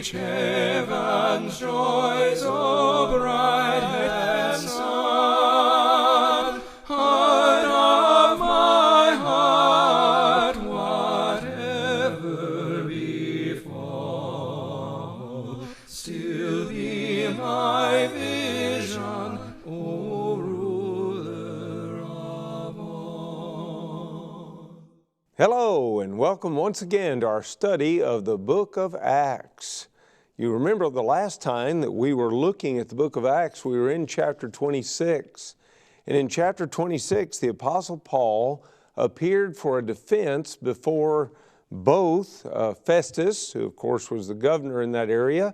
reach heaven's joys, O bright and sun. Heart of my heart, whatever befall, still be my vision, O ruler of all. Hello, and welcome once again to our study of the book of Acts. You remember the last time that we were looking at the book of Acts, we were in chapter 26. And in chapter 26, the Apostle Paul appeared for a defense before both Festus, who of course was the governor in that area,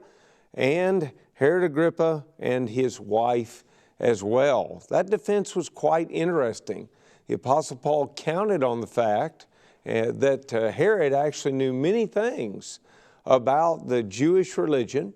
and Herod Agrippa and his wife as well. That defense was quite interesting. The Apostle Paul counted on the fact that Herod actually knew many things about the Jewish religion,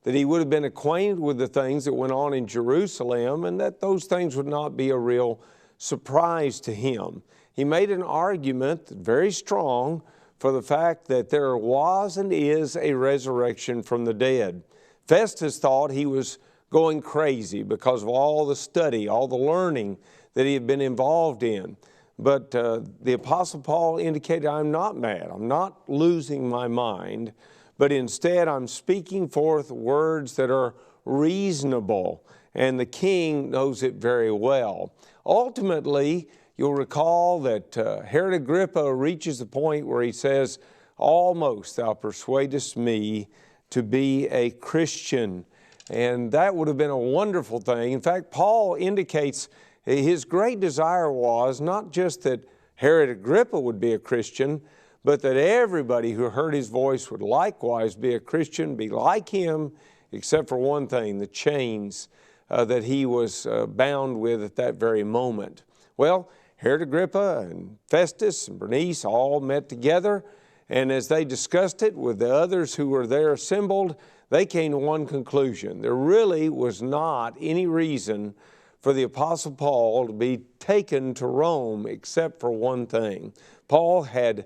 that he would have been acquainted with the things that went on in Jerusalem, and that those things would not be a real surprise to him. He made an argument very strong for the fact that there was and is a resurrection from the dead. Festus thought he was going crazy because of all the study, all the learning that he had been involved in. But the Apostle Paul indicated, I'm not mad, I'm not losing my mind, but instead I'm speaking forth words that are reasonable, and the king knows it very well. Ultimately, you'll recall that Herod Agrippa reaches the point where he says, almost thou persuadest me to be a Christian. And that would have been a wonderful thing. In fact, Paul indicates his great desire was not just that Herod Agrippa would be a Christian, but that everybody who heard his voice would likewise be a Christian, be like him, except for one thing, the chains that he was bound with at that very moment. Well, Herod Agrippa and Festus and Bernice all met together, and as they discussed it with the others who were there assembled, they came to one conclusion. There really was not any reason for the Apostle Paul to be taken to Rome except for one thing. Paul had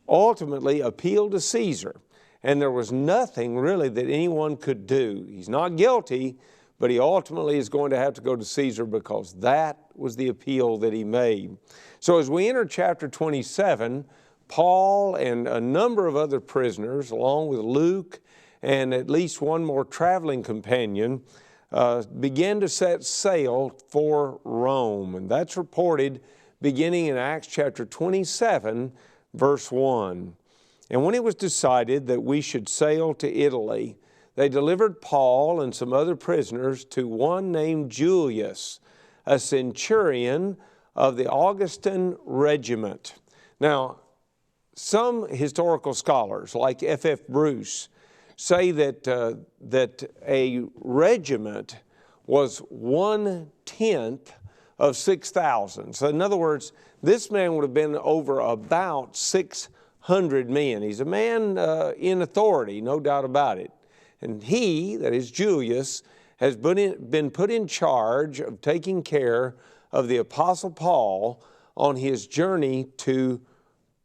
ultimately appealed to Caesar, and there was nothing really that anyone could do. He's not guilty, but he ultimately is going to have to go to Caesar because that was the appeal that he made. So as we enter chapter 27, Paul and a number of other prisoners, along with Luke and at least one more traveling companion, began to set sail for Rome. And that's reported beginning in Acts chapter 27, verse 1. And when it was decided that we should sail to Italy, they delivered Paul and some other prisoners to one named Julius, a centurion of the Augustan regiment. Now, some historical scholars, like F.F. Bruce, say that a regiment was 1/10 of 6,000. So in other words, this man would have been over about 600 men. He's a man in authority, no doubt about it. And he, that is Julius, has been put in charge of taking care of the Apostle Paul on his journey to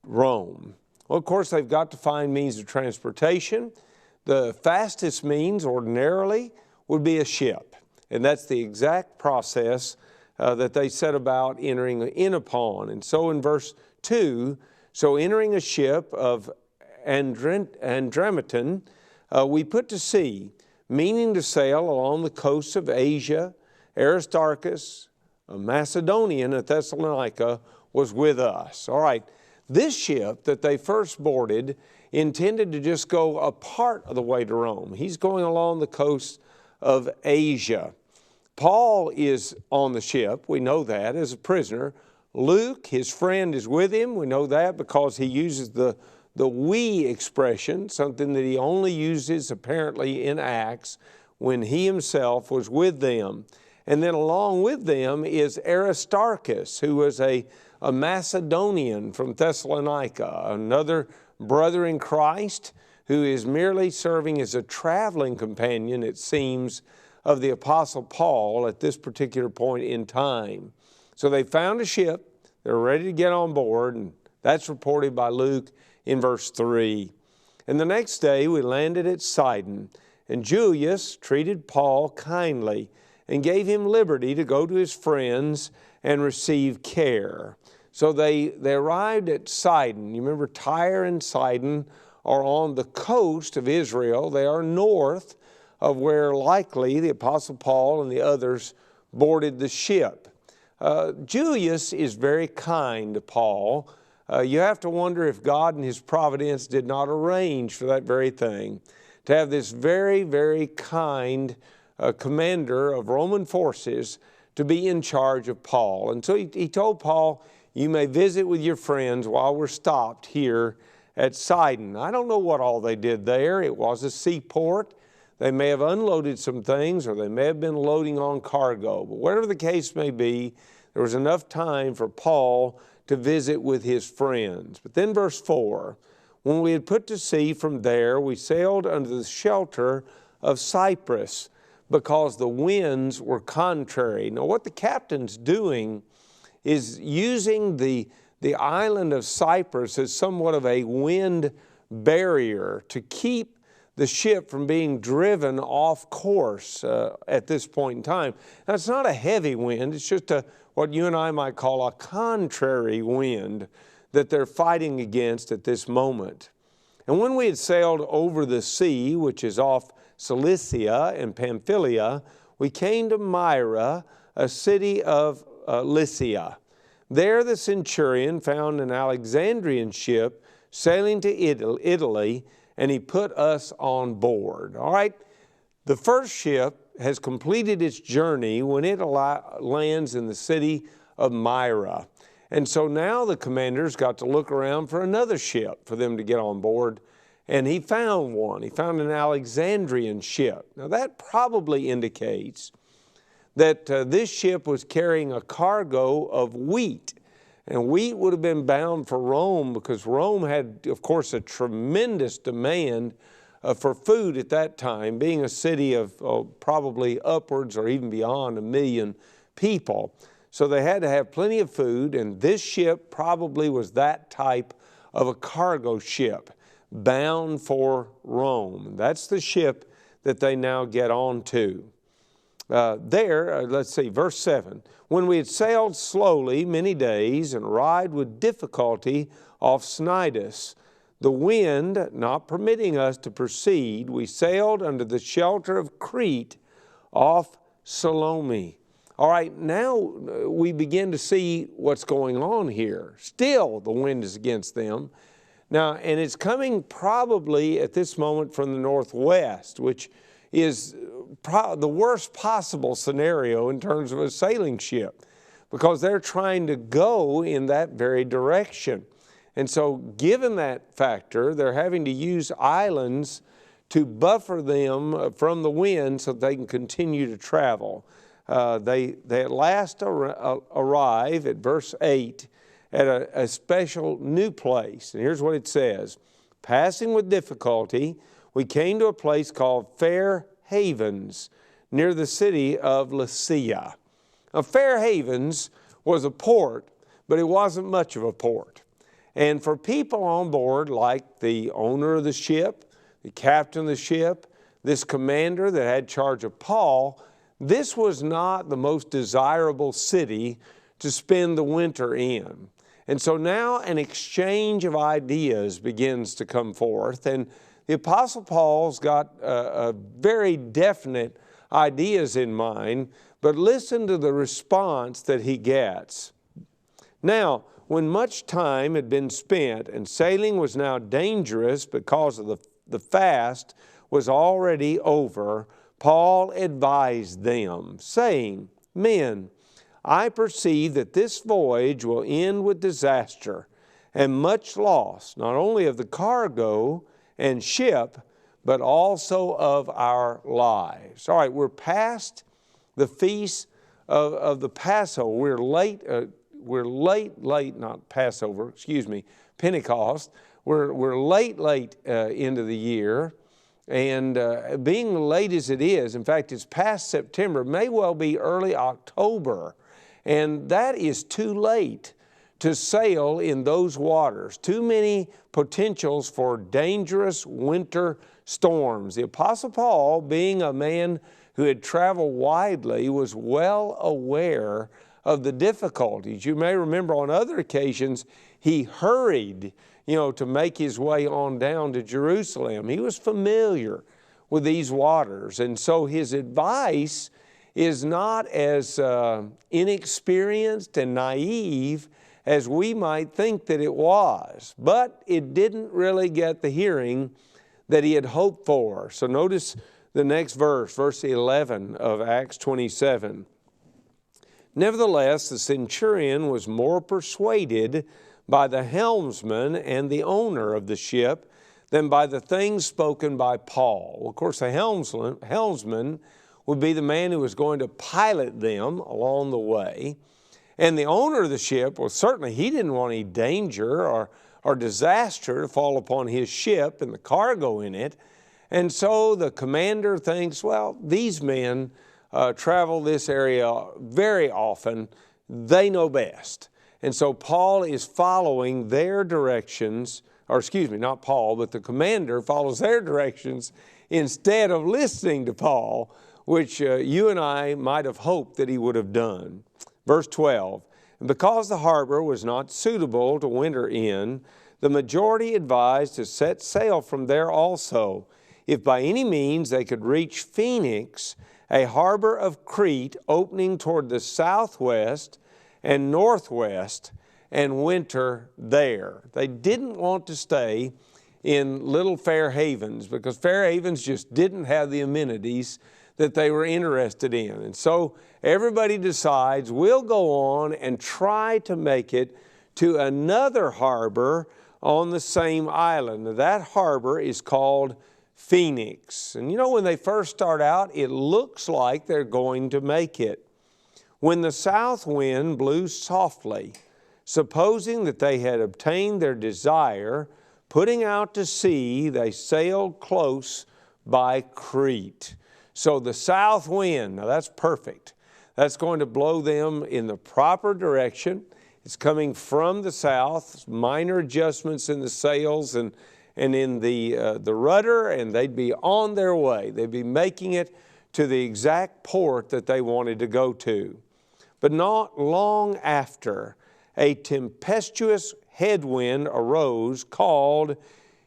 Rome. Well, of course, they've got to find means of transportation. The fastest means ordinarily would be a ship, and that's the exact process that they set about entering in upon. And so in verse 2, so entering a ship of Andromatan, we put to sea, meaning to sail along the coasts of Asia. Aristarchus, a Macedonian at Thessalonica, was with us. All right, this ship that they first boarded intended to just go a part of the way to Rome. He's going along the coast of Asia. Paul is on the ship, we know that, as a prisoner. Luke, his friend, is with him. We know that because he uses the we expression, something that he only uses apparently in Acts when he himself was with them. And then along with them is Aristarchus, who was a Macedonian from Thessalonica, another brother in Christ who is merely serving as a traveling companion, it seems, of the Apostle Paul at this particular point in time. So they found a ship, they're ready to get on board, and that's reported by Luke in verse 3. And the next day we landed at Sidon, and Julius treated Paul kindly and gave him liberty to go to his friends and receive care. So they arrived at Sidon. You remember Tyre and Sidon are on the coast of Israel. They are north of where likely the Apostle Paul and the others boarded the ship. Julius is very kind to Paul. You have to wonder if God in His providence did not arrange for that very thing, to have this very, very kind commander of Roman forces to be in charge of Paul. And so he told Paul, you may visit with your friends while we're stopped here at Sidon. I don't know what all they did there. It was a seaport. They may have unloaded some things, or they may have been loading on cargo. But whatever the case may be, there was enough time for Paul to visit with his friends. But then verse 4, when we had put to sea from there, we sailed under the shelter of Cyprus, because the winds were contrary. Now what the captain's doing is using the island of Cyprus as somewhat of a wind barrier to keep the ship from being driven off course at this point in time. Now it's not a heavy wind, it's just what you and I might call a contrary wind that they're fighting against at this moment. And when we had sailed over the sea, which is off Cilicia and Pamphylia, we came to Myra, a city of Lycia. There the centurion found an Alexandrian ship sailing to Italy, and he put us on board. All right, the first ship has completed its journey when it lands in the city of Myra. And so now the commander's got to look around for another ship for them to get on board. And he found one. He found an Alexandrian ship. Now that probably indicates that this ship was carrying a cargo of wheat. And wheat would have been bound for Rome, because Rome had, of course, a tremendous demand for food at that time, being a city of probably upwards or even beyond 1 million people. So they had to have plenty of food, and this ship probably was that type of a cargo ship, bound for Rome. That's the ship that they now get on to. Let's see, verse 7. When we had sailed slowly many days and arrived with difficulty off Cnidus, the wind not permitting us to proceed, we sailed under the shelter of Crete off Salome. All right, now we begin to see what's going on here. Still, the wind is against them. Now, and it's coming probably at this moment from the northwest, which is the worst possible scenario in terms of a sailing ship, because they're trying to go in that very direction. And so given that factor, they're having to use islands to buffer them from the wind so that they can continue to travel. They at last arrive at verse 8 at a special new place. And here's what it says. Passing with difficulty, we came to a place called Fair Havens, near the city of Lycia. Now, Fair Havens was a port, but it wasn't much of a port. And for people on board, like the owner of the ship, the captain of the ship, this commander that had charge of Paul, this was not the most desirable city to spend the winter in. And so now an exchange of ideas begins to come forth, and the Apostle Paul's got very definite ideas in mind, but listen to the response that he gets. Now, when much time had been spent and sailing was now dangerous because of the fast was already over, Paul advised them, saying, Men, I perceive that this voyage will end with disaster and much loss, not only of the cargo and ship, but also of our lives. All right, we're past the feast of the Passover. We're late, not Passover, excuse me, Pentecost. We're late into the year. And being late as it is, in fact, it's past September, may well be early October. And that is too late to sail in those waters. Too many potentials for dangerous winter storms. The Apostle Paul, being a man who had traveled widely, was well aware of the difficulties. You may remember on other occasions, he hurried, to make his way on down to Jerusalem. He was familiar with these waters. And so his advice is not as inexperienced and naive as we might think that it was. But it didn't really get the hearing that he had hoped for. So notice the next verse, verse 11 of Acts 27. Nevertheless, the centurion was more persuaded by the helmsman and the owner of the ship than by the things spoken by Paul. Well, of course, the helmsman would be the man who was going to pilot them along the way. And the owner of the ship, well, certainly he didn't want any danger or disaster to fall upon his ship and the cargo in it. And so the commander thinks, well, these men travel this area very often. They know best. And so Paul is following their directions, or excuse me, not Paul, but the commander follows their directions instead of listening to Paul, which you and I might have hoped that he would have done. Verse 12, and because the harbor was not suitable to winter in, the majority advised to set sail from there also, if by any means they could reach Phoenix, a harbor of Crete opening toward the southwest and northwest, and winter there. They didn't want to stay in little Fair Havens because Fair Havens just didn't have the amenities that they were interested in. And so everybody decides we'll go on and try to make it to another harbor on the same island. Now, that harbor is called Phoenix. And when they first start out, it looks like they're going to make it. When the south wind blew softly, supposing that they had obtained their desire, putting out to sea, they sailed close by Crete. So the south wind, now that's perfect. That's going to blow them in the proper direction. It's coming from the south, minor adjustments in the sails and in the rudder, and they'd be on their way. They'd be making it to the exact port that they wanted to go to. But not long after, a tempestuous headwind arose called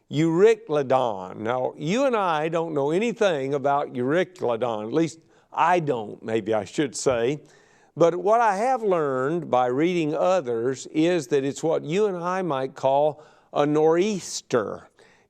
Eurykladon. Now, you and I don't know anything about Eurykladon. At least I don't, maybe I should say. But what I have learned by reading others is that it's what you and I might call a nor'easter.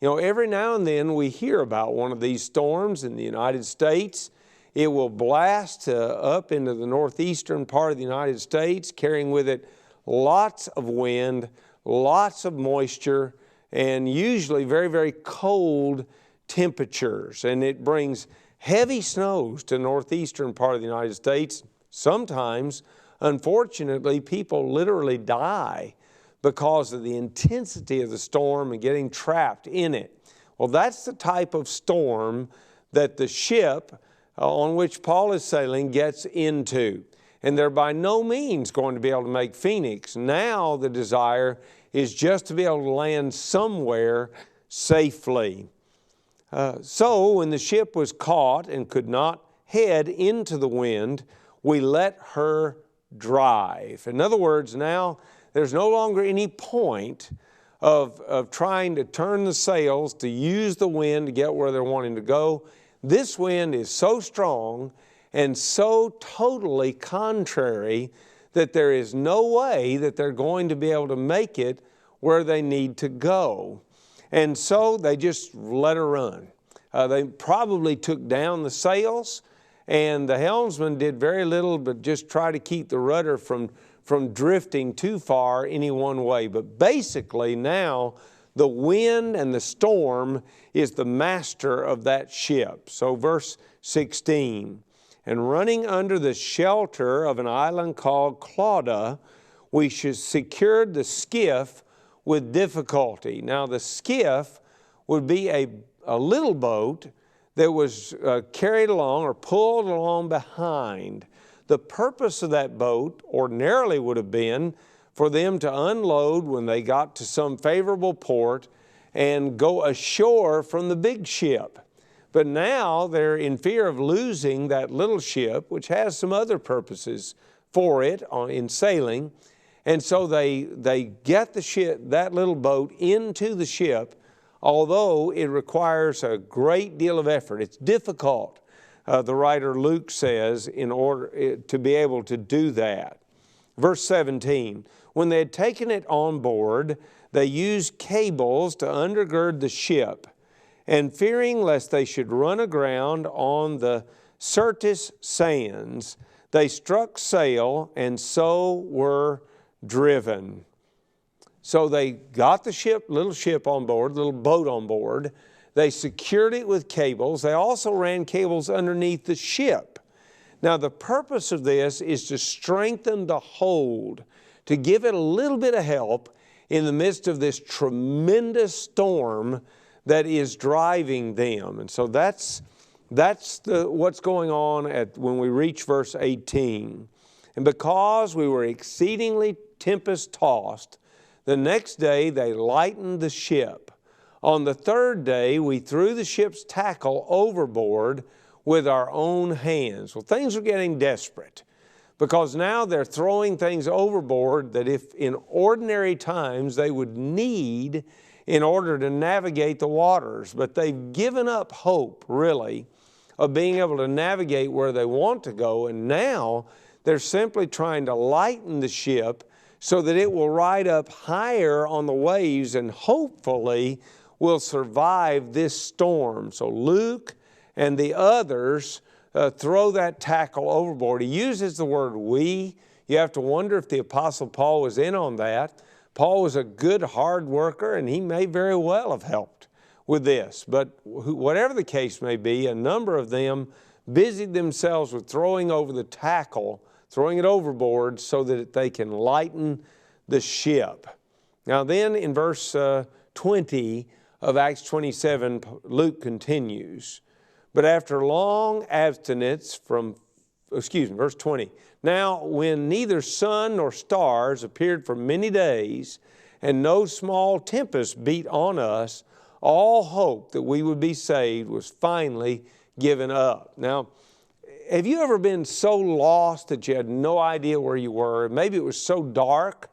Every now and then we hear about one of these storms in the United States. It will blast up into the northeastern part of the United States, carrying with it lots of wind, lots of moisture, and usually very, very cold temperatures. And it brings heavy snows to the northeastern part of the United States. Sometimes, unfortunately, people literally die because of the intensity of the storm and getting trapped in it. Well, that's the type of storm that the ship on which Paul is sailing gets into. And they're by no means going to be able to make Phoenix. Now the desire is just to be able to land somewhere safely. So when the ship was caught and could not head into the wind, we let her drive. In other words, now there's no longer any point of trying to turn the sails to use the wind to get where they're wanting to go. This wind is so strong and so totally contrary that there is no way that they're going to be able to make it where they need to go. And so they just let her run. They probably took down the sails, and the helmsman did very little but just try to keep the rudder from drifting too far any one way. But basically now the wind and the storm is the master of that ship. So verse 16, and running under the shelter of an island called Clauda, we secured the skiff with difficulty. Now the skiff would be a little boat that was carried along or pulled along behind. The purpose of that boat ordinarily would have been for them to unload when they got to some favorable port and go ashore from the big ship. But now they're in fear of losing that little ship, which has some other purposes for it in sailing. And so they get the ship, that little boat, into the ship, although it requires a great deal of effort. It's difficult, the writer Luke says, in order to be able to do that. Verse 17, when they had taken it on board, they used cables to undergird the ship, and fearing lest they should run aground on the Syrtis sands, they struck sail and so were driven. So they got the little ship on board, little boat on board. They secured it with cables. They also ran cables underneath the ship. Now the purpose of this is to strengthen the hold, to give it a little bit of help in the midst of this tremendous storm that is driving them. And so that's what's going on when we reach verse 18. And because we were exceedingly tempest-tossed, the next day they lightened the ship. On the third day we threw the ship's tackle overboard with our own hands. Well, things are getting desperate, because now they're throwing things overboard that if in ordinary times they would need in order to navigate the waters. But they've given up hope, really, of being able to navigate where they want to go, and now they're simply trying to lighten the ship so that it will ride up higher on the waves and hopefully will survive this storm. So Luke and the others throw that tackle overboard. He uses the word we. You have to wonder if the Apostle Paul was in on that. Paul was a good hard worker, and he may very well have helped with this. But whatever the case may be, a number of them busied themselves with throwing over the tackle, throwing it overboard so that they can lighten the ship. Now then in verse 20 of Acts 27, Luke continues. But after long abstinence verse 20. Now when neither sun nor stars appeared for many days, and no small tempest beat on us, all hope that we would be saved was finally given up. Now, have you ever been so lost that you had no idea where you were? Maybe it was so dark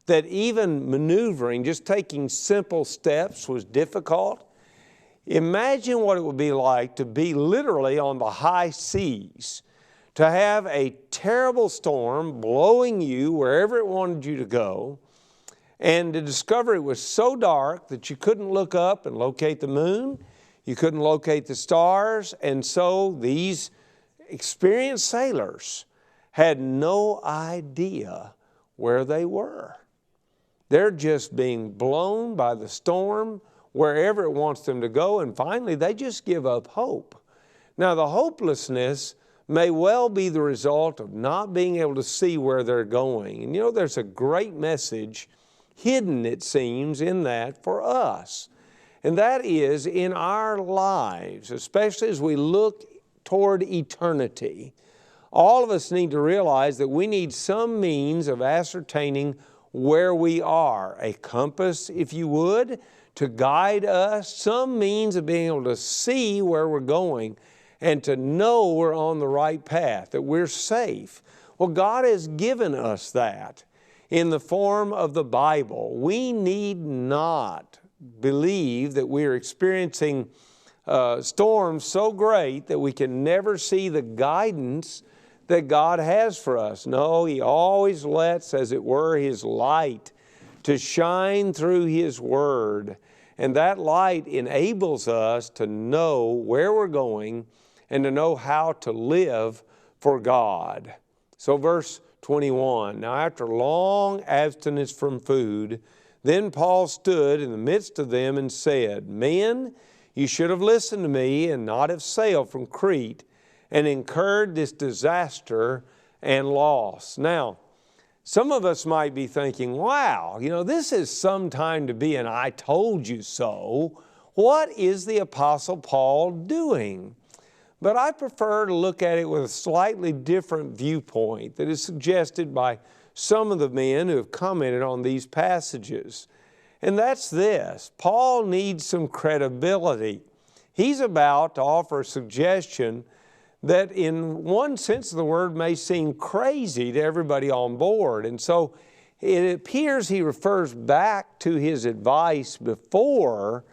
that even maneuvering, just taking simple steps, was difficult. Imagine what it would be like to be literally on the high seas, to have a terrible storm blowing you wherever it wanted you to go, and to discover it was so dark that you couldn't look up and locate the moon, you couldn't locate the stars, and so these experienced sailors had no idea where they were. They're just being blown by the storm wherever it wants them to go, and finally they just give up hope. Now the hopelessness may well be the result of not being able to see where they're going. And you know, there's a great message hidden, it seems, in that for us. And that is, in our lives, especially as we look toward eternity, all of us need to realize that we need some means of ascertaining where we are. A compass, if you would, to guide us, some means of being able to see where we're going and to know we're on the right path, that we're safe. Well, God has given us that in the form of the Bible. We need not believe that we're experiencing storms so great that we can never see the guidance that God has for us. No, He always lets, as it were, His light to shine through His Word. And that light enables us to know where we're going and to know how to live for God. So verse 21, now after long abstinence from food, then Paul stood in the midst of them and said, Men, you should have listened to me and not have sailed from Crete and incurred this disaster and loss. Now, some of us might be thinking, wow, this is some time to be an I told you so. What is the Apostle Paul doing? But I prefer to look at it with a slightly different viewpoint that is suggested by some of the men who have commented on these passages. And that's this: Paul needs some credibility. He's about to offer a suggestion that in one sense of the word may seem crazy to everybody on board. And so it appears he refers back to his advice before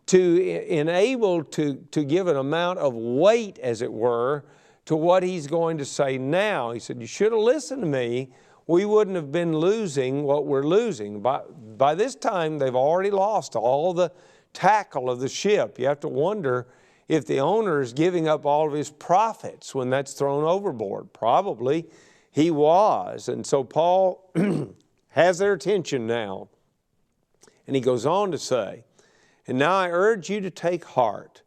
to enable to give an amount of weight, as it were, to what he's going to say now. He said, you should have listened to me. We wouldn't have been losing what we're losing. By this time, they've already lost all the tackle of the ship. You have to wonder if the owner is giving up all of his profits when that's thrown overboard. Probably he was. And so Paul has their attention now. And he goes on to say, and now I urge you to take heart,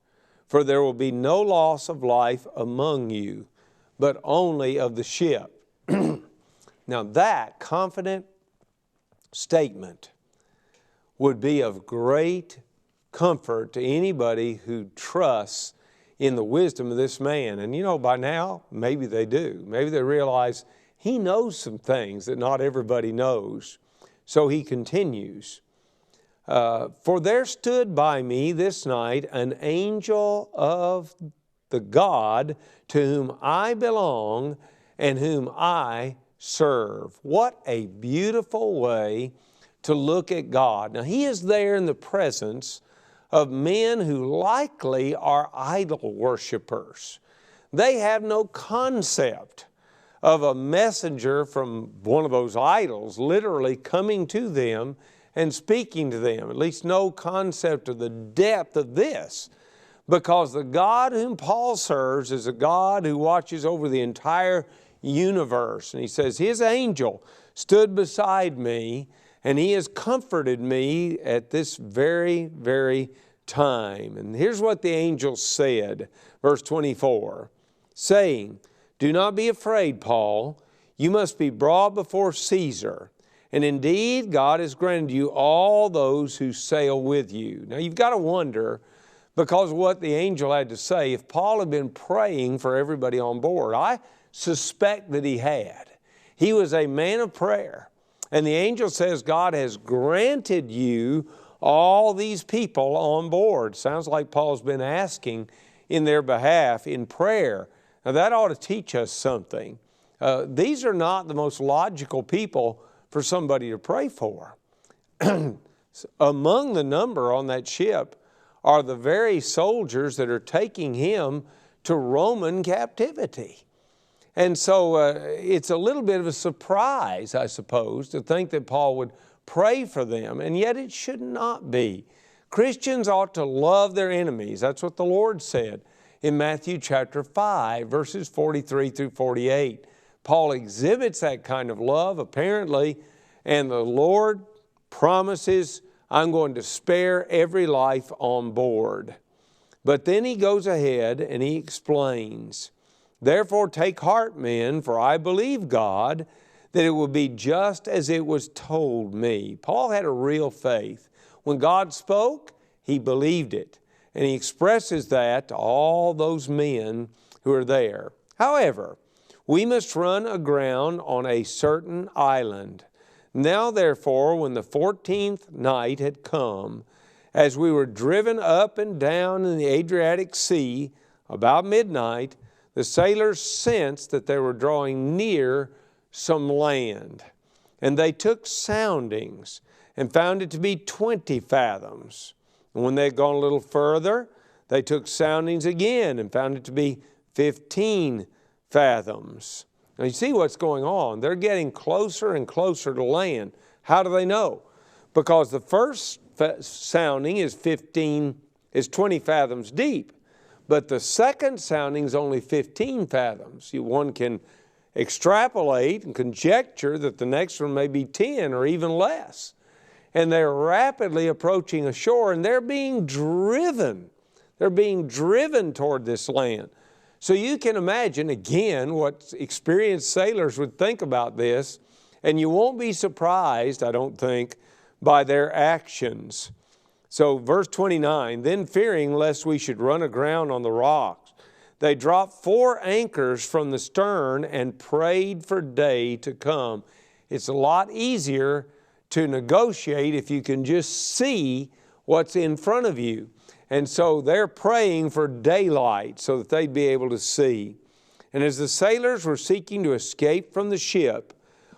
for there will be no loss of life among you, but only of the ship. Now that confident statement would be of great comfort to anybody who trusts in the wisdom of this man. And you know, by now, maybe they do. Maybe they realize he knows some things that not everybody knows. So he continues, for there stood by me this night an angel of the God to whom I belong and whom I serve. What a beautiful way to look at God. Now, he is there in the presence of men who likely are idol worshipers. They have no concept of a messenger from one of those idols literally coming to them and speaking to them. At least no concept of the depth of this, because the God whom Paul serves is a God who watches over the entire universe. And he says, his angel stood beside me, and he has comforted me at this very, very time. And here's what the angel said, verse 24, saying, do not be afraid, Paul. You must be brought before Caesar. And indeed, God has granted you all those who sail with you. Now, you've got to wonder, because of what the angel had to say, if Paul had been praying for everybody on board. I suspect that he had. He was a man of prayer. And the angel says, God has granted you all these people on board. Sounds like Paul's been asking in their behalf in prayer. Now, that ought to teach us something. These are not the most logical people for somebody to pray for. Among the number on that ship are the very soldiers that are taking him to Roman captivity. And so it's a little bit of a surprise, I suppose, to think that Paul would pray for them, and yet it should not be. Christians ought to love their enemies. That's what the Lord said in Matthew chapter 5, verses 43 through 48. Paul exhibits that kind of love, apparently, and the Lord promises, I'm going to spare every life on board. But then he goes ahead and he explains, therefore take heart, men, for I believe God, that it will be just as it was told me. Paul had a real faith. When God spoke, he believed it. And he expresses that to all those men who are there. However, we must run aground on a certain island. Now therefore, when the 14th night had come, as we were driven up and down in the Adriatic Sea, about midnight, the sailors sensed that they were drawing near some land. And they took soundings and found it to be 20 fathoms. And when they had gone a little further, they took soundings again and found it to be 15 fathoms. Now you see what's going on. They're getting closer and closer to land. How do they know? Because the first sounding is 20 fathoms deep. But the second sounding is only 15 fathoms. One can extrapolate and conjecture that the next one may be 10 or even less. And they're rapidly approaching a shore, and they're being driven. They're being driven toward this land. So you can imagine, again, what experienced sailors would think about this, and you won't be surprised, I don't think, by their actions. So verse 29, then fearing lest we should run aground on the rocks, they dropped 4 anchors from the stern and prayed for day to come. It's a lot easier to negotiate if you can just see what's in front of you. And so they're praying for daylight so that they'd be able to see. And as the sailors were seeking to escape from the ship,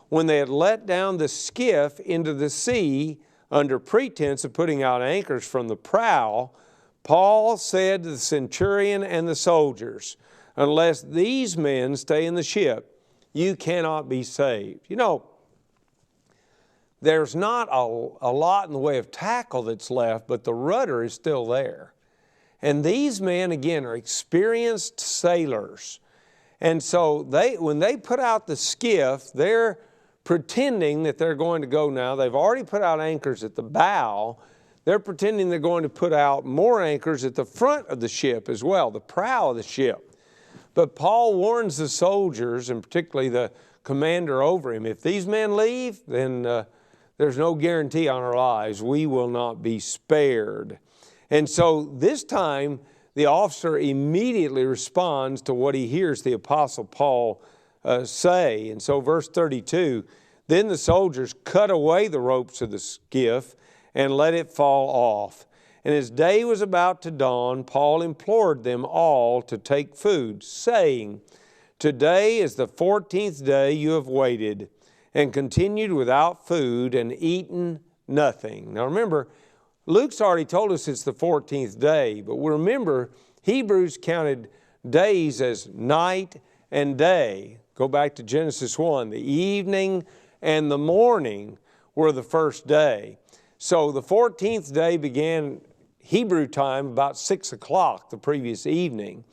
when they had let down the skiff into the sea under pretense of putting out anchors from the prow, Paul said to the centurion and the soldiers, "Unless these men stay in the ship, you cannot be saved." You know, there's not a lot in the way of tackle that's left, but the rudder is still there. And these men, again, are experienced sailors. And so when they put out the skiff, they're pretending that they're going to go now. They've already put out anchors at the bow. They're pretending they're going to put out more anchors at the front of the ship as well, the prow of the ship. But Paul warns the soldiers, and particularly the commander over him, if these men leave, then there's no guarantee on our lives. We will not be spared. And so this time, the officer immediately responds to what he hears the Apostle Paul say. And so verse 32, then the soldiers cut away the ropes of the skiff and let it fall off. And as day was about to dawn, Paul implored them all to take food, saying, "Today is the 14th day you have waited, and continued without food and eaten nothing." Now remember, Luke's already told us it's the 14th day, but remember, Hebrews counted days as night and day. Go back to Genesis 1. The evening and the morning were the first day. So the 14th day began Hebrew time about 6 o'clock the previous evening.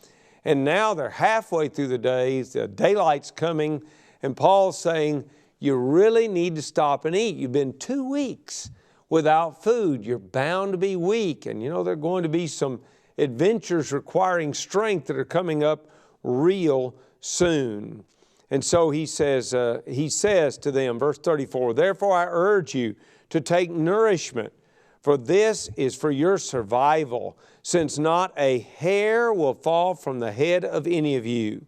And now they're halfway through the days, the daylight's coming, and Paul's saying, you really need to stop and eat. You've been 2 weeks without food. You're bound to be weak. And you know, there are going to be some adventures requiring strength that are coming up real soon. And so he says to them, verse 34, "Therefore I urge you to take nourishment, for this is for your survival, since not a hair will fall from the head of any of you."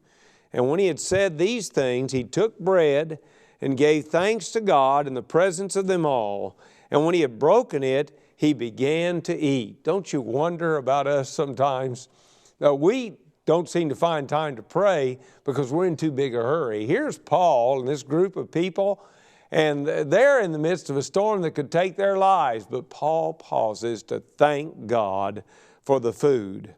And when he had said these things, he took bread and gave thanks to God in the presence of them all. And when he had broken it, he began to eat. Don't you wonder about us sometimes? We don't seem to find time to pray because we're in too big a hurry. Here's Paul and this group of people, and they're in the midst of a storm that could take their lives. But Paul pauses to thank God for the food.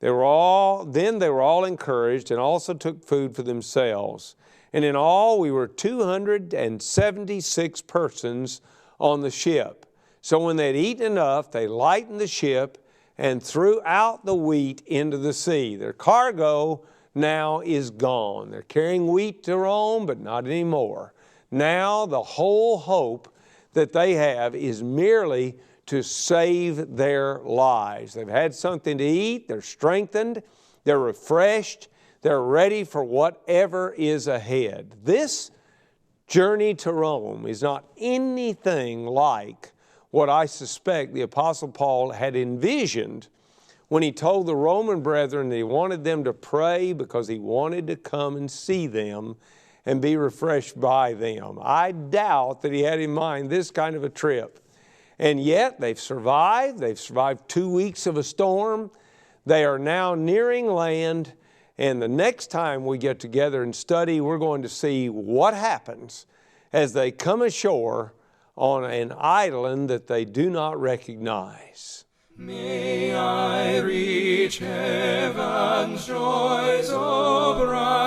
They were all encouraged and also took food for themselves. And in all, we were 276 persons on the ship. So when they'd eaten enough, they lightened the ship and threw out the wheat into the sea. Their cargo now is gone. They're carrying wheat to Rome, but not anymore. Now the whole hope that they have is merely to save their lives. They've had something to eat, they're strengthened, they're refreshed, they're ready for whatever is ahead. This journey to Rome is not anything like what I suspect the Apostle Paul had envisioned when he told the Roman brethren that he wanted them to pray because he wanted to come and see them and be refreshed by them. I doubt that he had in mind this kind of a trip. And yet they've survived. They've survived 2 weeks of a storm. They are now nearing land. And the next time we get together and study, we're going to see what happens as they come ashore on an island that they do not recognize. May I reach heaven's joys, O bright